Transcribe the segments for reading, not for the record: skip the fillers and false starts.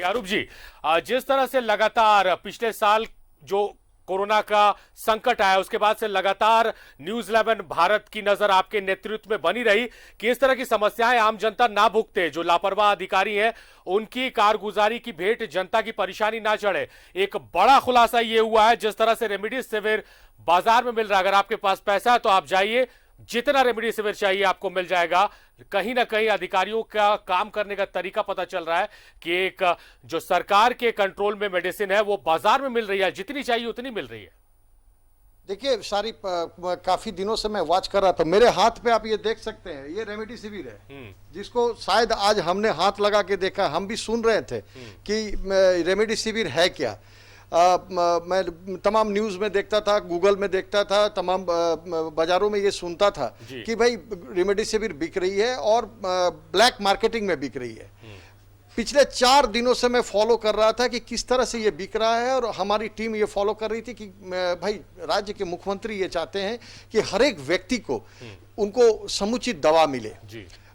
अरूप जी, जिस तरह से लगातार पिछले साल जो कोरोना का संकट आया उसके बाद से लगातार न्यूज 11 भारत की नजर आपके नेतृत्व में बनी रही कि इस तरह की समस्याएं आम जनता ना भुगते, जो लापरवाह अधिकारी हैं उनकी कारगुजारी की भेंट जनता की परेशानी ना चढ़े। एक बड़ा खुलासा ये हुआ है, जिस तरह से रेमडेसिविर बाजार में मिल रहा है, अगर आपके पास पैसा है तो आप जाइए, जितना रेमडेसिविर चाहिए आपको मिल जाएगा। कहीं ना कहीं अधिकारियों का काम करने का तरीका पता चल रहा है कि एक जो सरकार के कंट्रोल में मेडिसिन है वो बाजार में मिल रही है, जितनी चाहिए उतनी मिल रही है। देखिए सारी काफी दिनों से मैं वॉच कर रहा था, मेरे हाथ पे आप ये देख सकते हैं, ये रेमडेसिविर है जिसको शायद आज हमने हाथ लगा के देखा। हम भी सुन रहे थे कि रेमडेसिविर है क्या। मैं तमाम न्यूज़ में देखता था, गूगल में देखता था, तमाम बाजारों में ये सुनता था कि भाई रेमडेसिविर बिक रही है और ब्लैक मार्केटिंग में बिक रही है। पिछले 4 दिनों से मैं फॉलो कर रहा था कि किस तरह से ये बिक रहा है, और हमारी टीम ये फॉलो कर रही थी कि भाई राज्य के मुख्यमंत्री ये चाहते हैं कि हर एक व्यक्ति को उनको समुचित दवा मिले।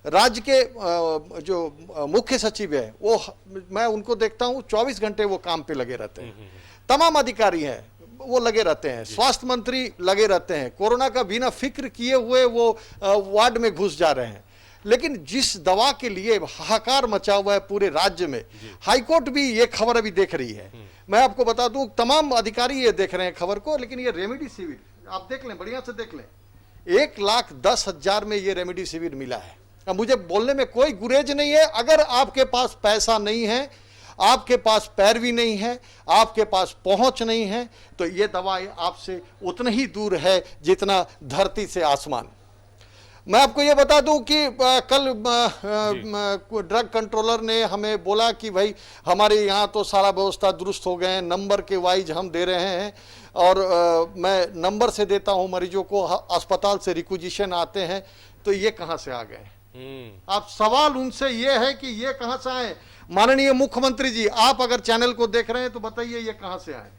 राज्य के जो मुख्य सचिव है वो, मैं उनको देखता हूँ 24 घंटे वो काम पे लगे रहते हैं। तमाम अधिकारी हैं वो लगे रहते हैं, स्वास्थ्य मंत्री लगे रहते हैं, कोरोना का बिना फिक्र किए हुए वो वार्ड में घुस जा रहे हैं। लेकिन जिस दवा के लिए हाहाकार मचा हुआ है पूरे राज्य में, हाईकोर्ट भी ये खबर अभी देख रही है। मैं आपको बता दूं तमाम अधिकारी ये देख रहे हैं खबर को, लेकिन ये रेमडेसिविर आप देख लें, बढ़िया से देख लें, 1,10,000 में ये रेमडेसिविर मिला है। अब मुझे बोलने में कोई गुरेज नहीं है, अगर आपके पास पैसा नहीं है, आपके पास पैरवी नहीं है, आपके पास पहुंच नहीं है, तो ये दवा आपसे उतना ही दूर है जितना धरती से आसमान। मैं आपको ये बता दूं कि कल ड्रग कंट्रोलर ने हमें बोला कि भाई हमारे यहाँ तो सारा व्यवस्था दुरुस्त हो गए हैं, नंबर के वाइज हम दे रहे हैं, और मैं नंबर से देता हूँ मरीजों को, अस्पताल से रिक्विजिशन आते हैं, तो ये कहाँ से आ गए? आप सवाल उनसे ये है कि ये कहां से आए? माननीय मुख्यमंत्री जी, आप अगर चैनल को देख रहे हैं तो बताइए ये कहां से आए।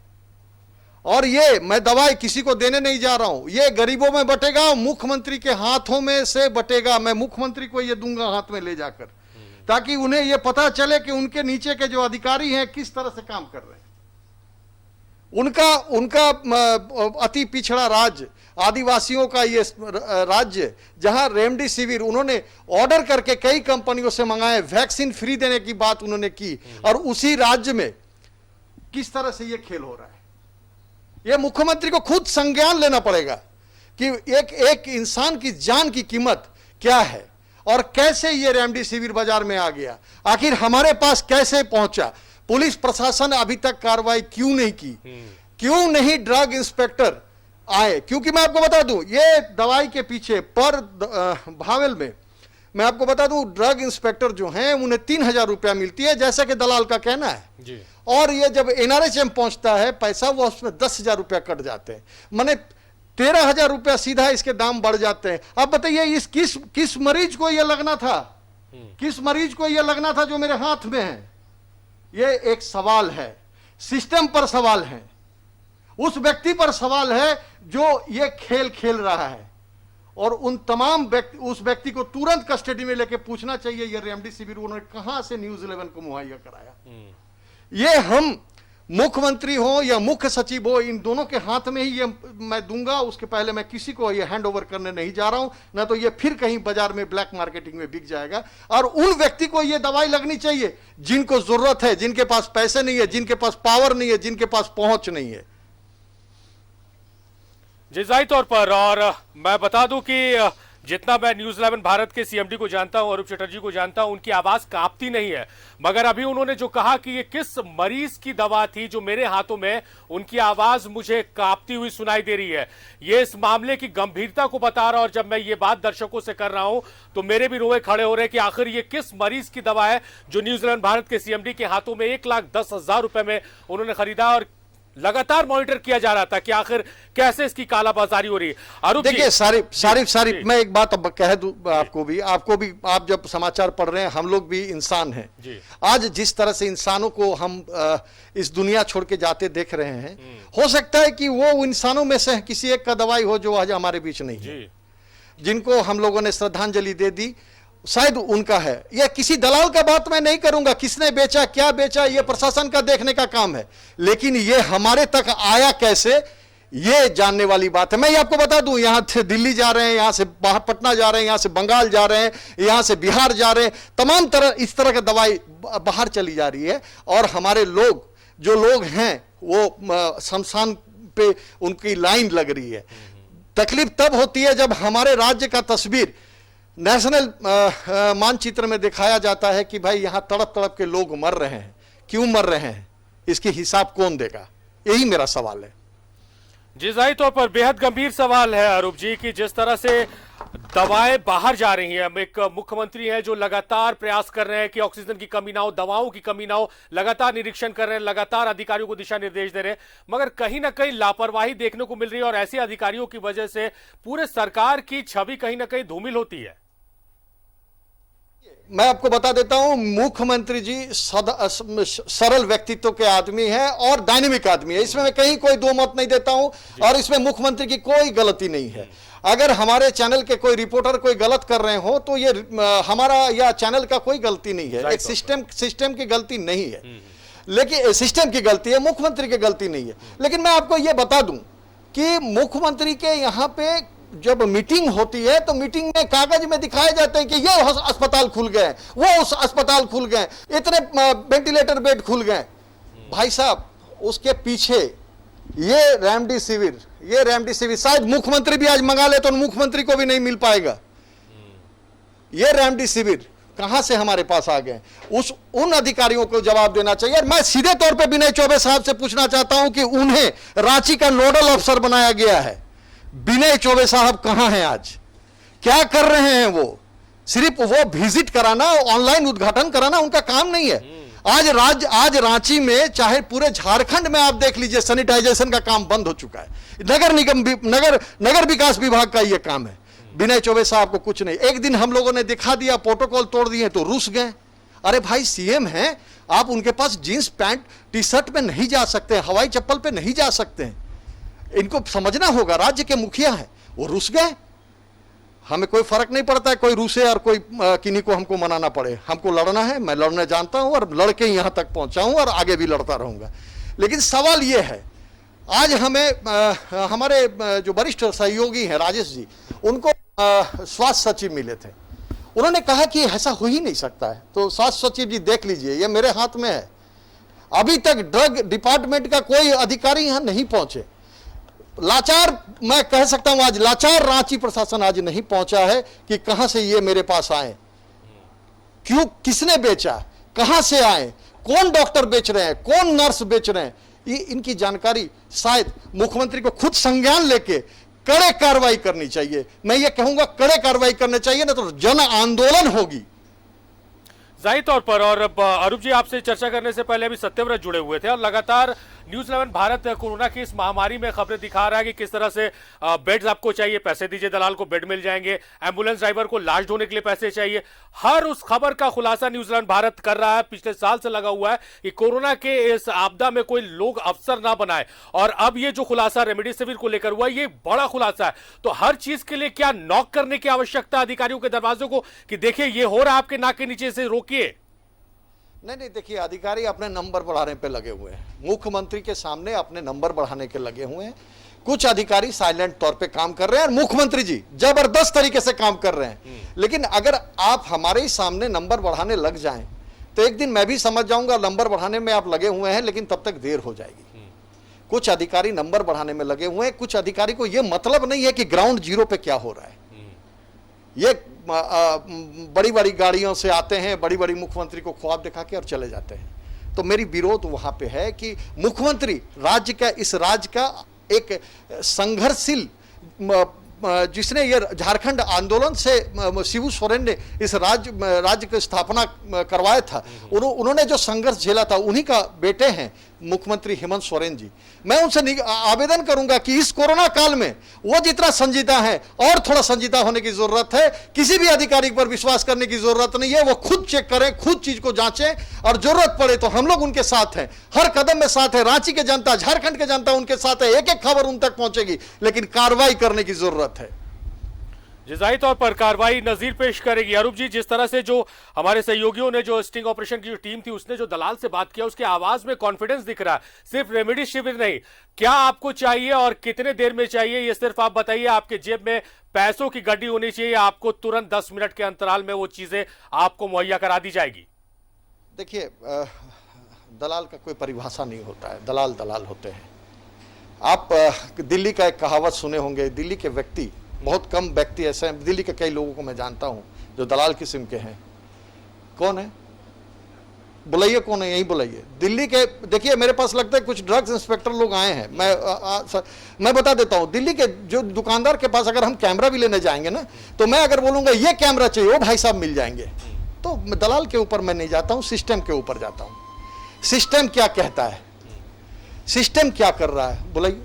और ये मैं दवाई किसी को देने नहीं जा रहा हूं, ये गरीबों में बटेगा, मुख्यमंत्री के हाथों में से बटेगा। मैं मुख्यमंत्री को ये दूंगा हाथ में ले जाकर, ताकि उन्हें ये पता चले कि उनके नीचे के जो अधिकारी हैं किस तरह से काम कर रहे हैं। उनका अति पिछड़ा राज्य, आदिवासियों का ये राज्य, जहां रेमडेसिविर उन्होंने ऑर्डर करके कई कंपनियों से मंगाए, वैक्सीन फ्री देने की बात उन्होंने की, और उसी राज्य में किस तरह से ये खेल हो रहा है। ये मुख्यमंत्री को खुद संज्ञान लेना पड़ेगा कि एक इंसान की जान की कीमत क्या है, और कैसे ये रेमडेसिविर बाजार में आ गया, आखिर हमारे पास कैसे पहुंचा। पुलिस प्रशासन अभी तक कार्रवाई क्यों नहीं की, क्यों नहीं ड्रग इंस्पेक्टर आए? क्योंकि मैं आपको बता दूं, ये दवाई के पीछे पर भावेल में मैं आपको बता दूं, ड्रग इंस्पेक्टर जो हैं उन्हें 3,000 रुपया मिलती है, जैसा कि दलाल का कहना है जी। और ये जब NRHM पहुंचता है पैसा, वो उसमें 10,000 रुपया कट जाते हैं, माने 13,000 रुपया सीधा इसके दाम बढ़ जाते हैं। अब बताइए इस किस मरीज को ये लगना था, किस मरीज को ये लगना था जो मेरे हाथ में है? ये एक सवाल है, सिस्टम पर सवाल है, उस व्यक्ति पर सवाल है जो ये खेल खेल रहा है, और उन तमाम व्यक्ति, उस व्यक्ति को तुरंत कस्टडी में लेके पूछना चाहिए ये रेमडेसिविर उन्होंने कहां से न्यूज 11 को मुहैया कराया। ये हम मुख्यमंत्री हो या मुख्य सचिव हो, इन दोनों के हाथ में ही ये मैं दूंगा। उसके पहले मैं किसी को ये हैंड ओवर करने नहीं जा रहा हूं, ना तो ये फिर कहीं बाजार में ब्लैक मार्केटिंग में बिक जाएगा। और उन व्यक्ति को ये दवाई लगनी चाहिए जिनको जरूरत है, जिनके पास पैसे नहीं है, जिनके पास पावर नहीं है, जिनके पास पहुंच नहीं है। जी जाहिर तौर पर, और मैं बता दूं कि जितना मैं न्यूज 11 भारत के CMD को जानता हूं, अरूप चटर्जी को जानता हूं, उनकी आवाज कांपती नहीं है, मगर अभी उन्होंने जो कहा कि ये किस मरीज की दवा थी जो मेरे हाथों में, उनकी आवाज मुझे कांपती हुई सुनाई दे रही है। ये इस मामले की गंभीरता को बता रहा, और जब मैं ये बात दर्शकों से कर रहा हूं तो मेरे भी रोए खड़े हो रहे कि आखिर ये किस मरीज की दवा है जो न्यूज 11 भारत के CMD के हाथों में 1,10,000 रुपए में उन्होंने खरीदा, और लगातार मॉनिटर किया जा रहा था कि आखिर कैसे इसकी कालाबाजारी हो रही है। देखिए सारी मैं एक बात अब कह दूं आपको भी, आप जब समाचार पढ़ रहे हैं, हम लोग भी इंसान हैं जी। आज जिस तरह से इंसानों को हम इस दुनिया छोड़ के जाते देख रहे हैं, हो सकता है कि वो इंसानों में से किसी एक का दवाई हो जो आज हमारे बीच नहीं है, जिनको हम लोगों ने श्रद्धांजलि दे दी। शायद उनका है। यह किसी दलाल का बात मैं नहीं करूंगा, किसने बेचा क्या बेचा यह प्रशासन का देखने का काम है, लेकिन यह हमारे तक आया कैसे ये जानने वाली बात है। मैं ये आपको बता दूं, यहां से दिल्ली जा रहे हैं, यहां से बाहर पटना जा रहे हैं, यहां से बंगाल जा रहे हैं, यहां से बिहार जा रहे हैं, तमाम तरह इस तरह की दवाई बाहर चली जा रही है। और हमारे लोग जो लोग हैं वो शमशान पे उनकी लाइन लग रही है। तकलीफ तब होती है जब हमारे राज्य का तस्वीर नेशनल मानचित्र में दिखाया जाता है कि भाई यहां तड़प तड़प के लोग मर रहे हैं, क्यों मर रहे हैं, इसकी हिसाब कौन देगा, यही मेरा सवाल है। जी, जाहिर तौर पर बेहद गंभीर सवाल है अरूप जी कि जिस तरह से दवाएं बाहर जा रही हैं। एक मुख्यमंत्री हैं जो लगातार प्रयास कर रहे हैं कि ऑक्सीजन की कमी ना हो, दवाओं की कमी ना हो, लगातार निरीक्षण कर रहे हैं, लगातार अधिकारियों को दिशा निर्देश दे रहे हैं, मगर कहीं ना कहीं लापरवाही देखने को मिल रही है और ऐसे अधिकारियों की वजह से पूरे सरकार की छवि कहीं ना कहीं धूमिल होती है। मैं आपको बता देता हूं, मुख्यमंत्री जी सरल व्यक्तित्व के आदमी हैं और डायनेमिक आदमी है, इसमें मैं कहीं कोई दो मत नहीं देता हूं। और इसमें मुख्यमंत्री की कोई गलती नहीं है। अगर हमारे चैनल के कोई रिपोर्टर कोई गलत कर रहे हो तो ये हमारा या चैनल का कोई गलती नहीं है, एक सिस्टम की गलती नहीं है, लेकिन सिस्टम की गलती है, मुख्यमंत्री की गलती नहीं है। लेकिन मैं आपको ये बता दूं कि मुख्यमंत्री के यहाँ पे जब मीटिंग होती है तो मीटिंग में कागज में दिखाए जाते हैं कि ये अस्पताल खुल गए, वो उस अस्पताल खुल गए, इतने वेंटिलेटर बेड खुल गए। भाई साहब, उसके पीछे ये रेमडेसिविर शायद मुख्यमंत्री भी आज मंगा ले तो मुख्यमंत्री को भी नहीं मिल पाएगा। ये रेमडेसिविर कहां से हमारे पास आ गए, उन अधिकारियों को जवाब देना चाहिए। और मैं सीधे तौर पे विनय चौबे साहब से पूछना चाहता हूं कि उन्हें रांची का नोडल अफसर बनाया गया है, विनय चौबे साहब कहां हैं आज, क्या कर रहे हैं? वो सिर्फ वो विजिट कराना, ऑनलाइन उद्घाटन कराना उनका काम नहीं है। आज रांची में, चाहे पूरे झारखंड में आप देख लीजिए, सैनिटाइजेशन का काम बंद हो चुका है। नगर विकास विभाग का यह काम है। विनय चौबे साहब को कुछ नहीं। एक दिन हम लोगों ने दिखा दिया, प्रोटोकॉल तोड़ दिए तो रुस गए। अरे भाई, सीएम हैं आप, उनके पास जींस पैंट टी शर्ट पे नहीं जा सकते, हवाई चप्पल पे नहीं जा सकते हैं। इनको समझना होगा, राज्य के मुखिया हैं, वो रुस गए। हमें कोई फर्क नहीं पड़ता है कोई रूसे और कोई किन्हीं को हमको मनाना पड़े, हमको लड़ना है, मैं लड़ना जानता हूं और लड़के यहां तक पहुंचा हूं और आगे भी लड़ता रहूंगा। लेकिन सवाल यह है, आज हमें हमारे जो वरिष्ठ सहयोगी हैं राजेश जी, उनको स्वास्थ्य सचिव मिले थे। उन्होंने कहा कि ऐसा हो ही नहीं सकता है। तो स्वास्थ्य सचिव जी देख लीजिए, ये मेरे हाथ में है, अभी तक ड्रग डिपार्टमेंट का कोई अधिकारी यहां नहीं पहुंचे। लाचार, मैं कह सकता हूं आज लाचार रांची प्रशासन आज नहीं पहुंचा है कि कहां से ये मेरे पास आए, क्यों, किसने बेचा, कहां से आए, कौन डॉक्टर बेच रहे हैं, कौन नर्स बेच रहे हैं, ये इनकी जानकारी शायद मुख्यमंत्री को खुद संज्ञान लेके कड़े कार्रवाई करनी चाहिए। मैं ये कहूंगा कड़े कार्रवाई करने चाहिए, ना तो जन आंदोलन होगी। जाहिर तौर पर। और अरूप जी, आपसे चर्चा करने से पहले अभी सत्यव्रत जुड़े हुए थे और लगातार न्यूज़ 11 भारत कोरोना की इस महामारी में खबरें दिखा रहा है कि किस तरह से बेड्स आपको चाहिए, पैसे दीजिए दलाल को, बेड मिल जाएंगे, एम्बुलेंस ड्राइवर को लाश ढोने के लिए पैसे चाहिए। हर उस खबर का खुलासा न्यूज़ 11 भारत कर रहा है, पिछले साल से लगा हुआ है कि कोरोना के इस आपदा में कोई लोग अफसर ना बनाए। और अब ये जो खुलासा रेमडेसिविर को लेकर हुआ, ये बड़ा खुलासा है। तो हर चीज के लिए क्या नॉक करने की आवश्यकता अधिकारियों के दरवाजों को कि देखिए ये हो रहा है आपके नाक के नीचे, से रोकिए? नहीं, देखिए, अधिकारी अपने नंबर बढ़ाने पे लगे हुए हैं, मुख्यमंत्री के सामने अपने नंबर बढ़ाने के लगे हुए हैं। कुछ अधिकारी साइलेंट तौर पे काम कर रहे हैं और मुख्यमंत्री जी जबरदस्त तरीके से काम कर रहे हैं। लेकिन अगर आप हमारे ही सामने नंबर बढ़ाने लग जाएं तो एक दिन मैं भी समझ जाऊंगा नंबर बढ़ाने में आप लगे हुए हैं, लेकिन तब तक देर हो जाएगी। कुछ अधिकारी नंबर बढ़ाने में लगे हुए हैं, कुछ अधिकारी को यह मतलब नहीं है कि ग्राउंड जीरो पे क्या हो रहा है। ये बड़ी बड़ी गाड़ियों से आते हैं, बड़ी बड़ी मुख्यमंत्री को ख्वाब दिखा के और चले जाते हैं। तो मेरी विरोध वहां पे है कि मुख्यमंत्री इस राज्य का एक संघर्षशील, जिसने ये झारखंड आंदोलन से शिबू सोरेन ने इस राज्य की स्थापना करवाया था, उन्होंने जो संघर्ष झेला था, उन्हीं का बेटे हैं मुख्यमंत्री हेमंत सोरेन जी। मैं उनसे आवेदन करूंगा कि इस कोरोना काल में वो जितना संजीदा है और थोड़ा संजीदा होने की जरूरत है। किसी भी अधिकारी पर विश्वास करने की जरूरत नहीं है, वो खुद चेक करें, खुद चीज को जांचें और जरूरत पड़े तो हम लोग उनके साथ हैं, हर कदम में साथ है। रांची के जनता, झारखंड के जनता उनके साथ है, एक एक खबर उन तक पहुंचेगी, लेकिन कार्रवाई करने की जरूरत है। जाहिर तौर पर कार्रवाई नजीर पेश करेगी। अरूप जी, जिस तरह से जो हमारे सहयोगियों ने, जो स्टिंग ऑपरेशन की जो टीम थी, उसने जो दलाल से बात किया, उसकी आवाज में कॉन्फिडेंस दिख रहा है। सिर्फ रेमेडी शिविर नहीं, क्या आपको चाहिए और कितने देर में चाहिए, ये सिर्फ आप बताइए। आपके जेब में पैसों की गड्डी होनी चाहिए, आपको तुरंत 10 मिनट के अंतराल में वो चीजें आपको मुहैया करा दी जाएगी। देखिए, दलाल का कोई परिभाषा नहीं होता है, दलाल दलाल होते हैं। आप दिल्ली का एक कहावत सुने होंगे, दिल्ली के व्यक्ति, बहुत कम व्यक्ति ऐसे हैं, दिल्ली के कई लोगों को मैं जानता हूं जो दलाल किस्म के हैं। कौन है? बुलाइए, कौन है? यही बुलाइए। दिल्ली के, देखिए मेरे पास लगता है कुछ ड्रग्स इंस्पेक्टर लोग आए हैं। मैं बता देता हूं, दिल्ली के जो दुकानदार के पास अगर हम कैमरा भी लेने जाएंगे ना, तो मैं अगर बोलूंगा ये कैमरा चाहिए, वो भाई साहब मिल जाएंगे। तो दलाल के ऊपर मैं नहीं जाता हूं, सिस्टम के ऊपर जाता हूं। सिस्टम क्या कहता है, सिस्टम क्या कर रहा है, बुलाइए।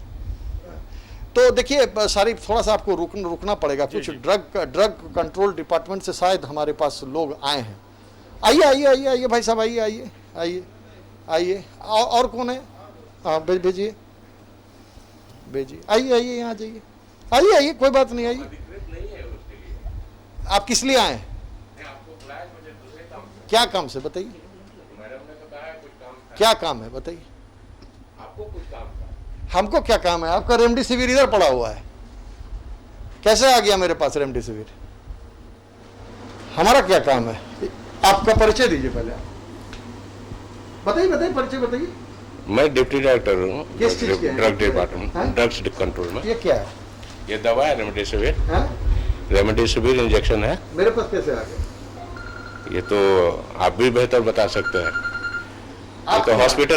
तो देखिए सारी, थोड़ा सा आपको रुकना पड़ेगा। कुछ ड्रग कंट्रोल डिपार्टमेंट से शायद हमारे पास लोग आए हैं। आइए आइए आइए आइए भाई साहब, आइए आइए आइए आइए। और कौन है? हाँ भेजिए भेजिए, आइए आइए, यहाँ जाइए, आइए आइए, कोई बात नहीं, आइए। आप किस लिए आए हैं? क्या काम से बताइए, क्या काम है बताइए। हमको क्या काम है? आपका रेमडेसिविर इधर पड़ा हुआ है, कैसे आ गया मेरे पास रेमडेसिविर? हमारा क्या काम है? आपका परिचय दीजिए पहले, बताइए बताइए, परिचय बताइए। मैं डिप्टी डायरेक्टर हूँ किस चीज के? ड्रग डिपार्टमेंट, ड्रग्स कंट्रोल में। ये क्या है? ये दवा है रेमडेसिविर, रेमडेसिविर इंजेक्शन है। मेरे पास कैसे आ गया? ये तो आप भी बेहतर बता सकते हैं। ये तो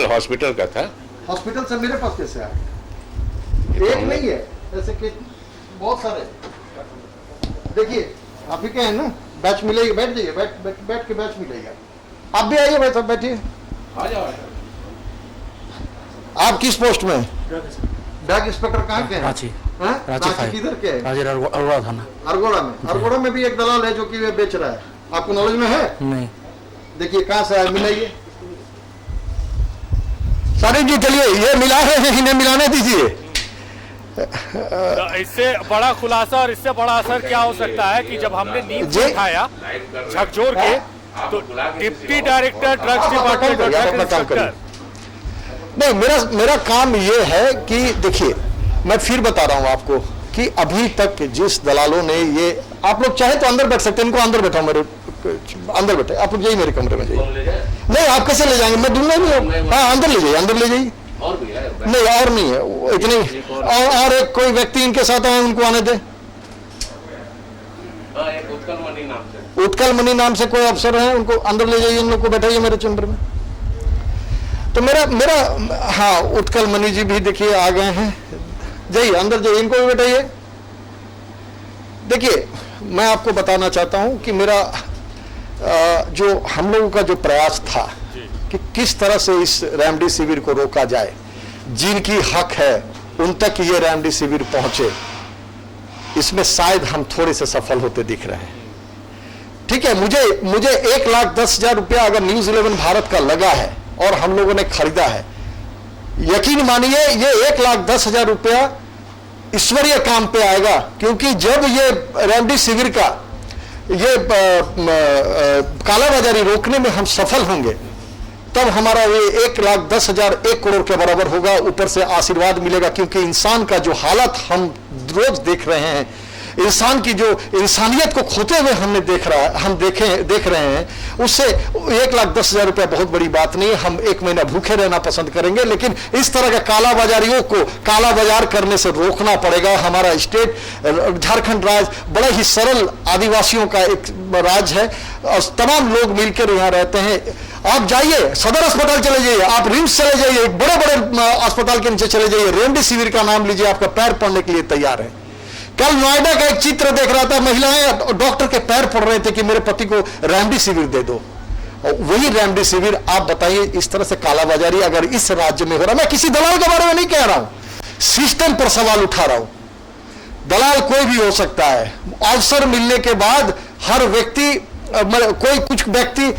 हॉस्पिटल का था। हॉस्पिटल से मेरे पास कैसे आ गया? एक नहीं है, ऐसे के बहुत सारे। देखिए आप ही के हैं ना, बैच मिलेगी, बैठ जाइए, बैठ के बैच मिलेगा। आप भी आइए भाई साहब, बैठिए। आ जाओ। आप किस पोस्ट में? ड्रग इंस्पेक्टर कहाँ के हैं? रांची। रांची किधर के हैं? अरगोड़ा थाना। अरगोड़ा में। अरगोड़ा में भी एक दलाल है जो कि वे बेच रहा है, आपको नॉलेज में है? नहीं। देखिए कहाँ से आया, मिलाइए। सारिक जी चलिए, ये मिला है, इन्हें मिलाने दीजिए। इससे बड़ा खुलासा और इससे बड़ा असर क्या हो सकता है कि जब हमने नींद से उठाया झकझोर के, तो डिप्टी डायरेक्टर ड्रग्स डिपार्टमेंट और ड्रग इंस्पेक्टर। नहीं, मेरा काम ये है कि देखिए, मैं फिर बता रहा हूं आपको कि अभी तक जिस दलालों ने ये, आप लोग चाहे तो अंदर बैठ सकते हैं, इनको अंदर बैठाओ, मेरे अंदर बैठे आप लोग, जाइए मेरे कमरे में जाइए। नहीं आप कैसे ले जाएंगे, मैं दूंगा नहीं। हाँ अंदर ले जाइए, अंदर ले जाइए। नहीं और नहीं है इतनी, और एक कोई व्यक्ति इनके साथ आए, उनको आने दे। उत्कल मणि नाम से कोई अफसर है, उनको अंदर ले जाइए, इन लोग को बैठाइए मेरे चैम्बर में। तो मेरा हाँ, उत्कल मणि जी भी देखिए आ गए हैं, जाइए अंदर जाइए, इनको भी बैठाइए। देखिए मैं आपको बताना चाहता हूं कि मेरा जो हम लोगों का जो प्रयास था कि किस तरह से इस रेमडेसिविर को रोका जाए, जिनकी हक है उन तक ये रेमडेसिविर पहुंचे, इसमें शायद हम थोड़े से सफल होते दिख रहे हैं। ठीक है, मुझे 1,10,000 रुपया अगर न्यूज 11 भारत का लगा है और हम लोगों ने खरीदा है, यकीन मानिए ये 1,10,000 रुपया ईश्वरीय काम पे आएगा। क्योंकि जब ये रेमडेसिविर का ये कालाबाजारी रोकने में हम सफल होंगे, तब हमारा ये 1,10,000 1 करोड़ के बराबर होगा। ऊपर से आशीर्वाद मिलेगा, क्योंकि इंसान का जो हालत हम रोज देख रहे हैं, इंसान की जो इंसानियत को खोते हुए हम देख रहे हैं, उससे 1,10,000 रुपया बहुत बड़ी बात नहीं। हम 1 महीना भूखे रहना पसंद करेंगे, लेकिन इस तरह के कालाबाजारियों को काला बाजार करने से रोकना पड़ेगा। हमारा स्टेट, झारखंड राज्य बड़ा ही सरल आदिवासियों का एक राज्य है और तमाम लोग मिलकर यहाँ रहते हैं। आप जाइए, सदर अस्पताल चले जाइए, आप रिम्स चले जाइए, बड़े बड़े अस्पताल के नीचे चले जाइए, रेमडेसिविर का नाम लीजिए, आपका पैर पड़ने के लिए तैयार है। कल नोएडा का एक चित्र देख रहा था, महिलाएं डॉक्टर के पैर पड़ रहे थे कि मेरे पति को रेमडेसिविर दे दो। और वही रेमडेसिविर, आप बताइए इस तरह से कालाबाजारी अगर इस राज्य में हो रहा, मैं किसी दलाल के बारे में नहीं कह रहा हूं, सिस्टम पर सवाल उठा रहा हूं। दलाल कोई भी हो सकता है, अवसर मिलने के बाद हर व्यक्ति, कुछ व्यक्ति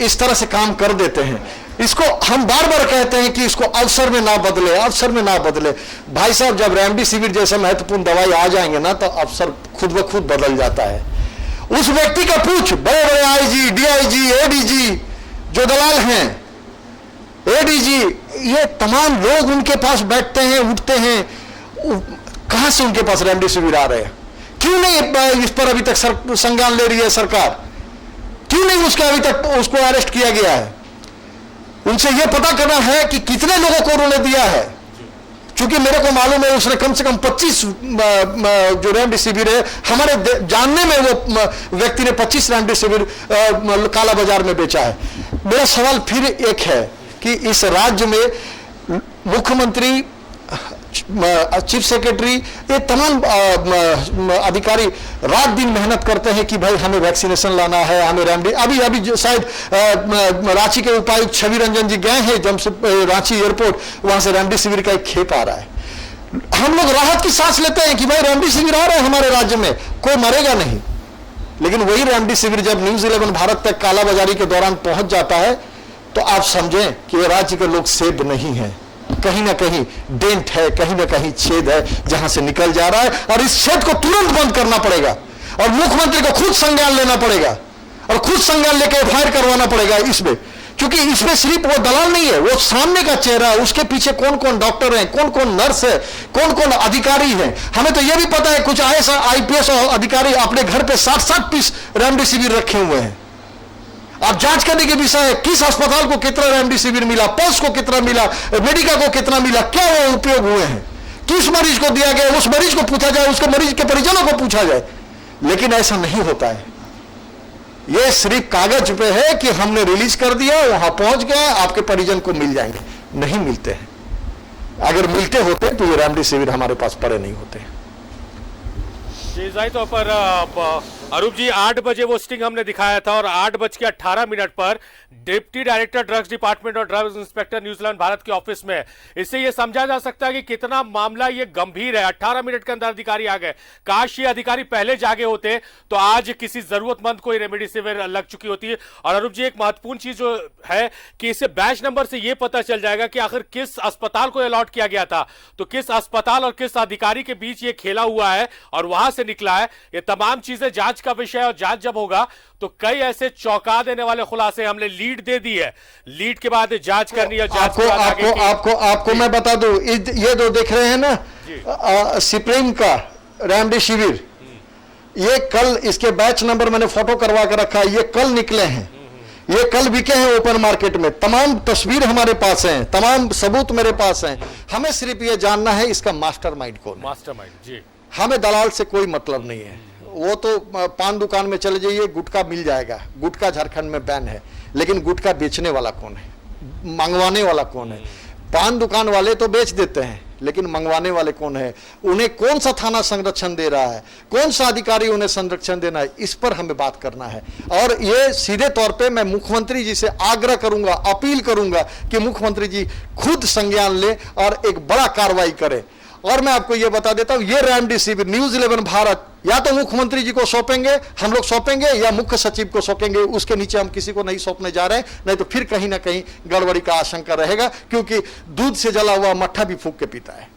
इस तरह से काम कर देते हैं। इसको हम बार बार कहते हैं कि इसको अवसर में ना बदले, अवसर में ना बदले। भाई साहब, जब रेमडेसिविर जैसे महत्वपूर्ण दवाई आ जाएंगे ना, तो अवसर खुद ब खुद बदल जाता है। उस व्यक्ति का पूछ, बड़े बड़े आईजी, डीआईजी, एडीजी जो दलाल हैं, एडीजी, ये तमाम लोग उनके पास बैठते हैं, उठते हैं, कहां से उनके पास रेमडेसिविर आ रहे हैं? क्यों नहीं इस पर अभी तक संज्ञान ले रही है सरकार? क्यों नहीं उसका अभी तक उसको अरेस्ट किया गया है? उनसे यह पता करना है कि कितने लोगों को उन्होंने दिया है। क्योंकि मेरे को मालूम है उसने कम से कम 25 जो रेमडेसिविर है, हमारे जानने में वो व्यक्ति ने 25 रेमडेसिविर काला बाजार में बेचा है। मेरा सवाल फिर एक है कि इस राज्य में मुख्यमंत्री, चीफ सेक्रेटरी, ये तमाम अधिकारी रात दिन मेहनत करते हैं कि भाई हमें वैक्सीनेशन लाना है, हमें अभी शायद रांची के उपायुक्त छवि रंजन जी गए हैं जमशेदपुर रांची एयरपोर्ट, वहां से रेमडेसिविर का एक खेप आ रहा है। हम लोग राहत की सांस लेते हैं कि भाई रेमडेसिविर आ रहा है हमारे राज्य में, कोई मरेगा नहीं। लेकिन वही रेमडेसिविर जब न्यूज 11 भारत तक कालाबाजारी के दौरान पहुंच जाता है, तो आप समझें कि ये राज्य के लोग सेफ नहीं है। कहीं ना कहीं डेंट है, कहीं ना कहीं छेद है जहां से निकल जा रहा है, और इस छेद को तुरंत बंद करना पड़ेगा। और मुख्यमंत्री को खुद संज्ञान लेना पड़ेगा, और खुद संज्ञान लेकर एफआईआर करवाना पड़ेगा इसमें। क्योंकि इसमें सिर्फ वो दलाल नहीं है, वो सामने का चेहरा है, उसके पीछे कौन कौन डॉक्टर हैं, कौन कौन नर्स है, कौन कौन अधिकारी हैं। हमें तो यह भी पता है कुछ IPS अधिकारी अपने घर पे 60-60 पीस रेमडेसिविर रखे हुए हैं। आप जांच करने के विषय है, किस अस्पताल को कितना रेमडेसिविर मिला, पल्स को कितना मिला, मेडिका को कितना मिला, क्या वो उपयोग हुए हैं, किस मरीज को दिया गया, उस मरीज को पूछा जाए, उसके मरीज के परिजनों को पूछा जाए। लेकिन ऐसा नहीं होता है। यह सिर्फ कागज पे है कि हमने रिलीज कर दिया, वहां पहुंच गए, आपके परिजन को मिल जाएंगे। नहीं मिलते हैं। अगर मिलते होते तो ये रेमडेसिविर हमारे पास पड़े नहीं होते। जी जाहिर तौर पर अरूप जी 8 बजे वो स्टिंग हमने दिखाया था, और 8:18 पर डिप्टी डायरेक्टर ड्रग्स डिपार्टमेंट और ड्रग्स इंस्पेक्टर न्यूजीलैंड भारत के ऑफिस में। इससे ये समझा जा सकता है कि कितना मामला ये गंभीर है। 18 मिनट के अंदर अधिकारी आ गए। काश ये अधिकारी पहले जागे होते तो आज किसी जरूरतमंद को रेमडेसिविर लग चुकी होती। और अरूप जी एक महत्वपूर्ण चीज जो है कि इसे बैच नंबर से यह पता चल जाएगा कि आखिर किस अस्पताल को अलॉट किया गया था, तो किस अस्पताल और किस अधिकारी के बीच ये खेला हुआ है और वहां से निकला है। ये तमाम चीजें जांच का विषय, और जांच जब होगा तो कई ऐसे चौंका देने वाले खुलासे। हमने लीड दे दी है, लीड के बाद जांच करनी है। जांच के बाद आपको मैं बता दूं, ये दो देख रहे हैं ना सिप्रीम का रेमडेसिविर, ये कल इसके बैच नंबर मैंने फोटो करवा कर रखा है, ये कल निकले हैं, ये कल बिके हैं ओपन मार्केट में। तमाम तस्वीर हमारे पास हैं, तमाम सबूत मेरे पास हैं। हमें सिर्फ ये जानना है इसका मास्टरमाइंड कौन है। मास्टरमाइंड जी, हमें दलाल से कोई मतलब नहीं है। वो तो पान दुकान में चले जाइए, गुटखा मिल जाएगा। गुटखा झारखंड में बैन है, लेकिन गुटखा बेचने वाला कौन है, मंगवाने वाला कौन है? पान दुकान वाले तो बेच देते हैं, लेकिन मंगवाने वाले कौन है? उन्हें कौन सा थाना संरक्षण दे रहा है, कौन सा अधिकारी उन्हें संरक्षण देना है, इस पर हमें बात करना है। और ये सीधे तौर पे मैं मुख्यमंत्री जी से आग्रह करूंगा, अपील करूंगा कि मुख्यमंत्री जी खुद संज्ञान ले और एक बड़ा कार्रवाई करें। और मैं आपको यह बता देता हूं, ये रेमडेसिविर न्यूज 11 भारत या तो मुख्यमंत्री जी को सौंपेंगे, हम लोग सौंपेंगे, या मुख्य सचिव को सौंपेंगे। उसके नीचे हम किसी को नहीं सौंपने जा रहे हैं, नहीं तो फिर कहीं ना कहीं गड़बड़ी का आशंका रहेगा, क्योंकि दूध से जला हुआ मट्ठा भी फूंक के पीता है।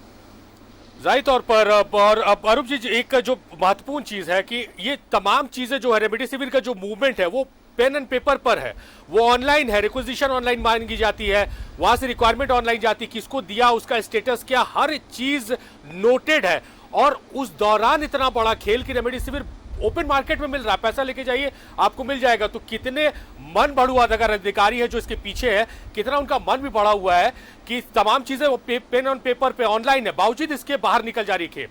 जाहिर तौर पर। और अरूप जी एक जो महत्वपूर्ण चीज है कि ये तमाम चीजें जो है रेमडेसिविर का जो मूवमेंट है वो पेन एंड पेपर पर है, वो ऑनलाइन है, रिक्विजिशन ऑनलाइन मांगी जाती है, वहां से रिक्वायरमेंट ऑनलाइन जाती है, किसको दिया, उसका स्टेटस क्या, हर चीज नोटेड है। और उस दौरान इतना बड़ा खेल कि रेमडेसिविर ओपन मार्केट में मिल रहा है, पैसा लेके जाइए आपको मिल जाएगा। तो कितने मन बढ़ुआ अगर अधिकारी है जो इसके पीछे है, कितना उनका मन भी बढ़ा हुआ है कि तमाम चीजें वो पेन ऑन पेपर पे ऑनलाइन है, बावजूद इसके बाहर निकल जा रही खेप।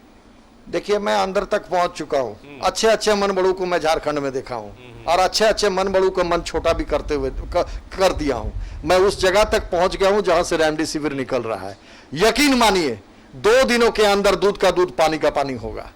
देखिए, मैं अंदर तक पहुंच चुका हूं। अच्छे अच्छे मन बड़ू को मैं झारखंड में देखा हूं, और अच्छे अच्छे मन बड़ू का मन छोटा भी करते हुए कर दिया हूं। मैं उस जगह तक पहुंच गया हूं जहां से रेमडेसिविर निकल रहा है। यकीन मानिए 2 दिनों के अंदर दूध का दूध, पानी का पानी होगा।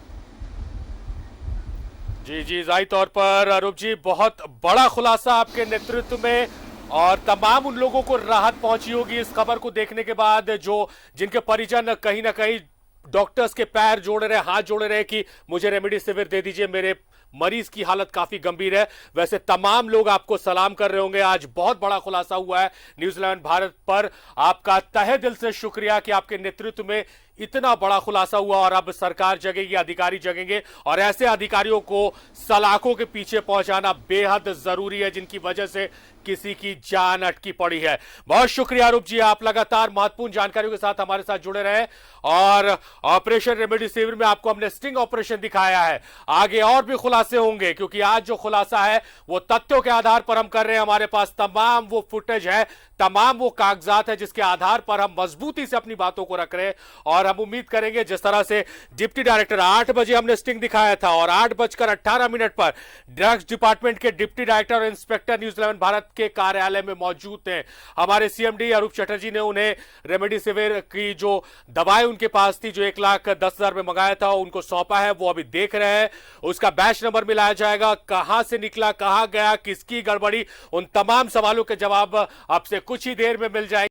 जी जी, जाहिर तौर पर अरूप जी बहुत बड़ा खुलासा आपके नेतृत्व में, और तमाम उन लोगों को राहत पहुंची होगी इस खबर को देखने के बाद जो जिनके परिजन कहीं ना कहीं डॉक्टर्स के पैर जोड़ रहे, हाथ जोड़ रहे कि मुझे रेमडेसिविर दे दीजिए, मेरे मरीज की हालत काफी गंभीर है। वैसे तमाम लोग आपको सलाम कर रहे होंगे। आज बहुत बड़ा खुलासा हुआ है न्यूज़ 11 भारत पर। आपका तहे दिल से शुक्रिया कि आपके नेतृत्व में इतना बड़ा खुलासा हुआ और अब सरकार जगेगी, अधिकारी जगेंगे और ऐसे अधिकारियों को सलाखों के पीछे पहुंचाना बेहद जरूरी है जिनकी वजह से किसी की जान अटकी पड़ी है। बहुत शुक्रिया रूप जी, आप लगातार महत्वपूर्ण जानकारियों के साथ हमारे साथ जुड़े रहे और ऑपरेशन रेमडेसिविर में आपको हमने स्टिंग ऑपरेशन दिखाया है। आगे और भी खुलासे होंगे क्योंकि आज जो खुलासा है वो तथ्यों के आधार पर हम कर रहे हैं। हमारे पास तमाम वो फुटेज है, तमाम वो कागजात है जिसके आधार पर हम मजबूती से अपनी बातों को रख रहे हैं और हम उम्मीद करेंगे जिस तरह से डिप्टी डायरेक्टर 8 बजे हमने स्टिंग दिखाया था और 8:18 पर ड्रग्स डिपार्टमेंट के डिप्टी डायरेक्टर और इंस्पेक्टर न्यूज़ 11 भारत के कार्यालय में मौजूद थे। हमारे सीएमडी अरूप चटर्जी ने उन्हें रेमडेसिविर की जो दवाएं उनके पास थी जो 1,10,000 में मंगाया था उनको सौंपा है। वो अभी देख रहे हैं, उसका बैच नंबर मिलाया जाएगा, कहां से निकला, कहां गया, किसकी गड़बड़ी, उन तमाम सवालों के जवाब आपसे कुछ ही देर में मिल जाएंगे।